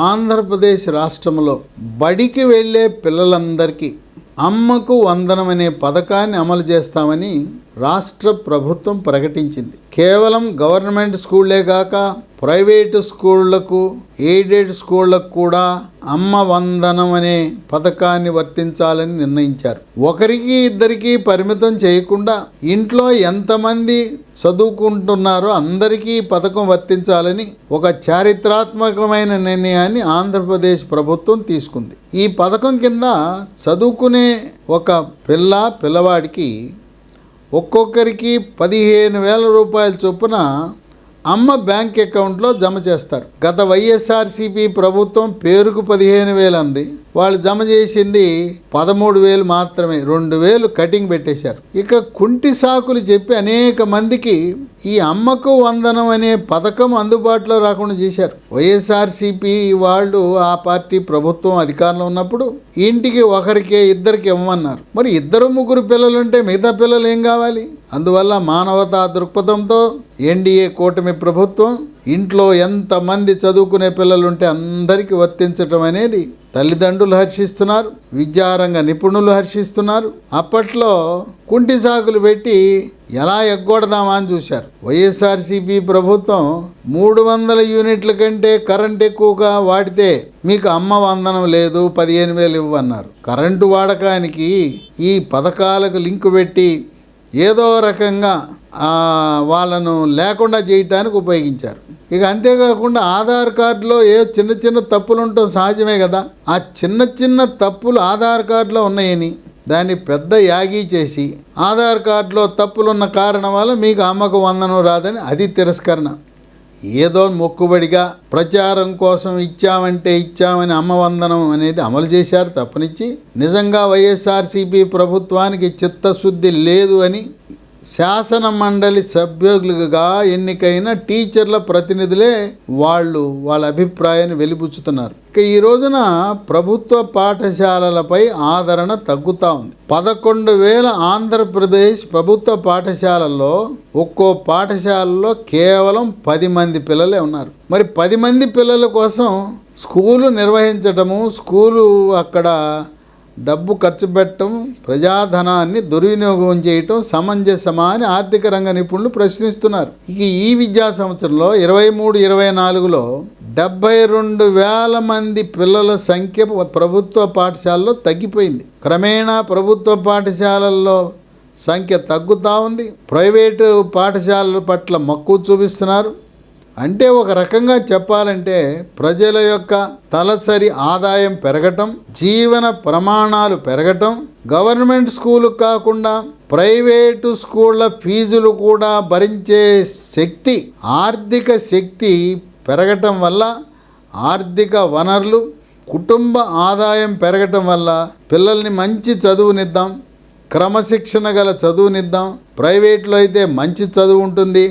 ఆంధ్రప్రదేశ్ రాష్ట్రంలో బడికి వెళ్ళే పిల్లలందరికీ అమ్మకు వందనం అనే పథకాన్ని అమలు చేస్తామని రాష్ట్ర ప్రభుత్వం ప్రకటించింది. కేవలం గవర్నమెంట్ స్కూళ్లే కాక ప్రైవేటు స్కూళ్లకు, ఎయిడెడ్ స్కూళ్లకు కూడా అమ్మ వందనం అనే పథకాన్ని వర్తించాలని నిర్ణయించారు. ఒకరికి ఇద్దరికి పరిమితం చేయకుండా ఇంట్లో ఎంతమంది చదువుకుంటున్నారో అందరికీ పథకం వర్తించాలని ఒక చారిత్రాత్మకమైన నిర్ణయాన్ని ఆంధ్రప్రదేశ్ ప్రభుత్వం తీసుకుంది. ఈ పథకం కింద చదువుకునే ఒక పిల్లవాడికి ఒక్కొక్కరికి 15,000 రూపాయల చొప్పున అమ్మ బ్యాంక్ అకౌంట్లో జమ చేస్తారు. గత వైఎస్ఆర్సీపీ ప్రభుత్వం పేరుకు 15,000 అంది, వాళ్ళు జమ చేసింది 13,000 మాత్రమే. 2,000 కటింగ్ పెట్టేశారు. ఇక కుంటి సాకులు చెప్పి అనేక మందికి ఈ అమ్మకు వందనం అనే పథకం అందుబాటులో రాకుండా చేశారు. వైఎస్ఆర్సీపీ వాళ్ళు, ఆ పార్టీ ప్రభుత్వం అధికారంలో ఉన్నప్పుడు ఇంటికి ఒకరికే ఇద్దరికి ఇవ్వమన్నారు. మరి 2-3 పిల్లలుంటే మిగతా పిల్లలు ఏం కావాలి? అందువల్ల మానవతా దృక్పథంతో ఎన్డీఏ కూటమి ప్రభుత్వం ఇంట్లో ఎంతమంది చదువుకునే పిల్లలుంటే అందరికీ వర్తించటం అనేది తల్లిదండ్రులు హర్షిస్తున్నారు, విద్యారంగ నిపుణులు హర్షిస్తున్నారు. అప్పట్లో కుంటి సాకులు పెట్టి ఎలా ఎగ్గొడదామా అని చూశారు. వైఎస్ఆర్సీపీ ప్రభుత్వం 300 యూనిట్ల కంటే కరెంట్ ఎక్కువగా వాడితే మీకు అమ్మ వందనం లేదు, 15,000 ఇవ్వన్నారు. కరెంటు వాడకానికి ఈ పథకాలకు లింకు పెట్టి ఏదో రకంగా వాళ్ళను లేకుండా చేయటానికి ఉపయోగించారు. ఇక అంతేకాకుండా ఆధార్ కార్డులో చిన్న చిన్న తప్పులు ఉండటం సహజమే కదా. ఆ చిన్న తప్పులు ఆధార్ కార్డులో ఉన్నాయని దాన్ని పెద్ద యాగి చేసి ఆధార్ కార్డులో తప్పులున్న కారణం వల్ల మీకు అమ్మకు వందనం రాదని అది తిరస్కరణ. ఏదో మొక్కుబడిగా ప్రచారం కోసం ఇచ్చామని అమ్మ వందనం అనేది అమలు చేశారు తప్పనిచ్చి నిజంగా వైఎస్ఆర్సీపీ ప్రభుత్వానికి చిత్తశుద్ధి లేదు అని శాసన మండలి సభ్యులుగా ఎన్నికైన టీచర్ల ప్రతినిధులే వాళ్ళ అభిప్రాయాన్ని వెలిబుచ్చుతున్నారు. ఇక ఈ రోజున ప్రభుత్వ పాఠశాలలపై ఆదరణ తగ్గుతూ ఉంది. 11,000 ఆంధ్రప్రదేశ్ ప్రభుత్వ పాఠశాలల్లో ఒక్కో పాఠశాలలో కేవలం 10 మంది పిల్లలే ఉన్నారు. మరి 10 మంది పిల్లల కోసం స్కూలు నిర్వహించటము, స్కూలు అక్కడ డబ్బు ఖర్చు పెట్టడం, ప్రజాధనాన్ని దుర్వినియోగం చేయటం సమంజసమా అని ఆర్థిక రంగ నిపుణులు ప్రశ్నిస్తున్నారు. ఇక ఈ విద్యా సంవత్సరంలో 23-24లో 72,000 మంది పిల్లల సంఖ్య ప్రభుత్వ పాఠశాలలో తగ్గిపోయింది. క్రమేణా ప్రభుత్వ పాఠశాలల్లో సంఖ్య తగ్గుతూ ఉంది. ప్రైవేటు పాఠశాలల పట్ల మక్కువ చూపిస్తున్నారు. అంటే ఒక రకంగా చెప్పాలంటే ప్రజల యొక్క తలసరి ఆదాయం పెరగటం, జీవన ప్రమాణాలు పెరగటం, గవర్నమెంట్ స్కూలు కాకుండా ప్రైవేటు స్కూళ్ళ ఫీజులు కూడా భరించే శక్తి, ఆర్థిక శక్తి పెరగటం వల్ల ఆర్థిక వనరులు, కుటుంబ ఆదాయం పెరగటం వల్ల పిల్లల్ని మంచి చదువునిద్దాం, క్రమశిక్షణ గల చదువునిద్దాం. ప్రైవేట్లో అయితే మంచి చదువు ఉంటుంది,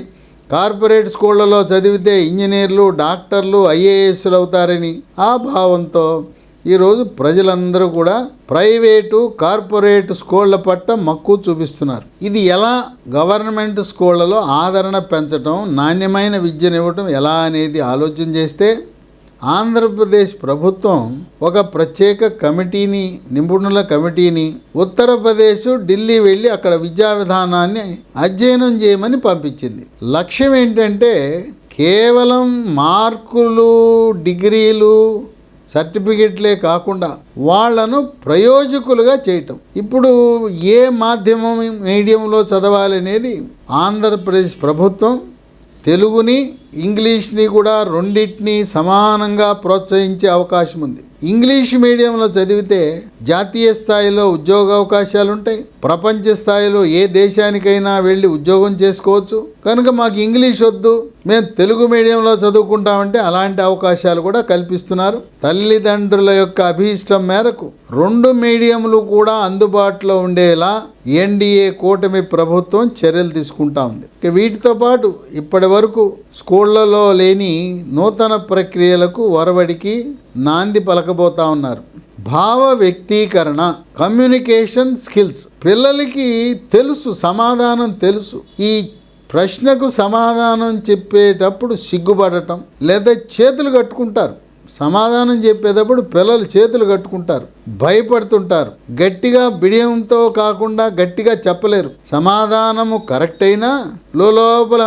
కార్పొరేట్ స్కూళ్ళలో చదివితే ఇంజనీర్లు, డాక్టర్లు, ఐఏఎస్లు అవుతారని ఆ భావంతో ఈరోజు ప్రజలందరూ కూడా ప్రైవేటు, కార్పొరేట్ స్కూళ్ళ పట్ల మక్కువ చూపిస్తున్నారు. ఇది ఎలా గవర్నమెంట్ స్కూళ్ళలో ఆదరణ పెంచడం, నాణ్యమైన విద్యనివ్వటం ఎలా అనేది ఆలోచన చేస్తే ఆంధ్రప్రదేశ్ ప్రభుత్వం ఒక ప్రత్యేక కమిటీని, నిపుణుల కమిటీని ఉత్తరప్రదేశ్, ఢిల్లీ వెళ్ళి అక్కడ విద్యా విధానాన్ని అధ్యయనం చేయమని పంపించింది. లక్ష్యం ఏంటంటే కేవలం మార్కులు, డిగ్రీలు, సర్టిఫికెట్లే కాకుండా వాళ్లను ప్రయోజకులుగా చేయటం. ఇప్పుడు ఏ మాధ్యమం, మీడియంలో చదవాలనేది ఆంధ్రప్రదేశ్ ప్రభుత్వం తెలుగుని, ఇంగ్లీష్ని కూడా రెండింటినీ సమానంగా ప్రోత్సహించే అవకాశం ఉంది. ఇంగ్లీష్ మీడియంలో చదివితే జాతీయ స్థాయిలో ఉద్యోగ అవకాశాలు ఉంటాయి, ప్రపంచ స్థాయిలో ఏ దేశానికైనా వెళ్ళి ఉద్యోగం చేసుకోవచ్చు. కనుక మాకు ఇంగ్లీష్ వద్దు, మేము తెలుగు మీడియంలో చదువుకుంటామంటే అలాంటి అవకాశాలు కూడా కల్పిస్తున్నారు. తల్లిదండ్రుల యొక్క అభీష్టం మేరకు 2 మీడియంలు కూడా అందుబాటులో ఉండేలా ఎన్డీఏ కూటమి ప్రభుత్వం చర్యలు తీసుకుంటా ఉంది. వీటితో పాటు ఇప్పటి వరకు స్కూళ్లలో లేని నూతన ప్రక్రియలకు, ఒరవడికి నాంది పలకబోతా ఉన్నారు. భావ వ్యక్తీకరణ, కమ్యూనికేషన్ స్కిల్స్. పిల్లలకి తెలుసు, సమాధానం తెలుసు. ఈ ప్రశ్నకు సమాధానం చెప్పేటప్పుడు సిగ్గుపడటం లేదా చేతులు కట్టుకుంటారు. సమాధానం చెప్పేటప్పుడు పిల్లలు చేతులు కట్టుకుంటారు, భయపడుతుంటారు. గట్టిగా బిడియంతో కాకుండా గట్టిగా చెప్పలేరు. సమాధానము కరెక్ట్ అయినా లోపల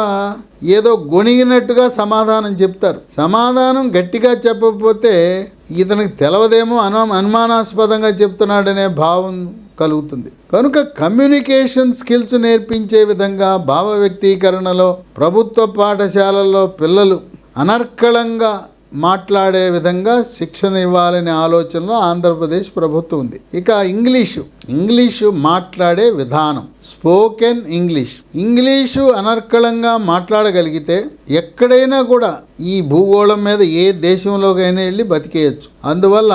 ఏదో గొణిగినట్టుగా సమాధానం చెప్తారు. సమాధానం గట్టిగా చెప్పకపోతే ఇతనికి తెలవదేమో అనుమానాస్పదంగా చెప్తున్నాడనే భావం కలుగుతుంది. కనుక కమ్యూనికేషన్ స్కిల్స్ నేర్పించే విధంగా భావ వ్యక్తీకరణలో ప్రభుత్వ పాఠశాలల్లో పిల్లలు అనర్కళంగా మాట్లాడే విధంగా శిక్షణ ఇవ్వాలనే ఆలోచనలో ఆంధ్రప్రదేశ్ ప్రభుత్వం ఉంది. ఇక ఇంగ్లీషు మాట్లాడే విధానం, స్పోకెన్ ఇంగ్లీషు అనర్కళంగా మాట్లాడగలిగితే ఎక్కడైనా కూడా ఈ భూగోళం మీద ఏ దేశంలోకైనా వెళ్ళి బతికేయచ్చు. అందువల్ల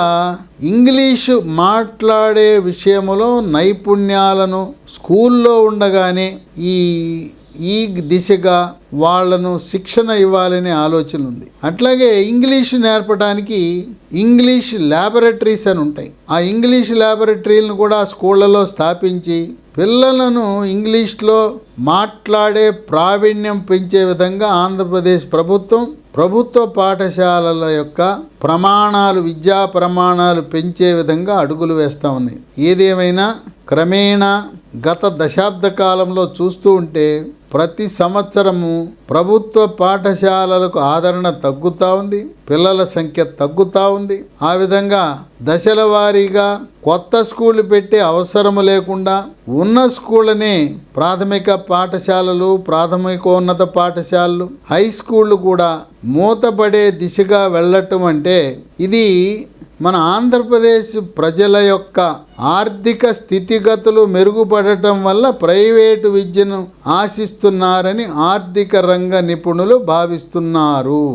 ఇంగ్లీషు మాట్లాడే విషయంలో నైపుణ్యాలను స్కూల్లో ఉండగానే ఈ దిశగా వాళ్లను శిక్షణ ఇవ్వాలనే ఆలోచన ఉంది. అట్లాగే ఇంగ్లీషు నేర్పడానికి ఇంగ్లీష్ ల్యాబొరేటరీస్ అని ఉంటాయి. ఆ ఇంగ్లీష్ ల్యాబొరేటరీలను కూడా స్కూళ్లలో స్థాపించి పిల్లలను ఇంగ్లీష్లో మాట్లాడే ప్రావీణ్యం పెంచే విధంగా ఆంధ్రప్రదేశ్ ప్రభుత్వ పాఠశాలల యొక్క విద్యా ప్రమాణాలు పెంచే విధంగా అడుగులు వేస్తూ ఉన్నాయి. ఏదేమైనా క్రమేణా గత దశాబ్ద కాలంలో చూస్తూ ఉంటే ప్రతి సంవత్సరము ప్రభుత్వ పాఠశాలలకు ఆదరణ తగ్గుతూ ఉంది, పిల్లల సంఖ్య తగ్గుతూ ఉంది. ఆ విధంగా దశల వారీగా కొత్త స్కూళ్ళు పెట్టే అవసరము లేకుండా ఉన్న స్కూళ్ళనే ప్రాథమిక పాఠశాలలు, ప్రాథమికోన్నత పాఠశాలలు, హై స్కూళ్ళు కూడా మూతపడే దిశగా వెళ్ళటం అంటే ఇది మన ఆంధ్రప్రదేశ్ ప్రజల యొక్క ఆర్థిక స్థితిగతులు మెరుగుపడటం వల్ల ప్రైవేటు విద్యను ఆశిస్తున్నారని ఆర్థిక రంగ నిపుణులు భావిస్తున్నారు.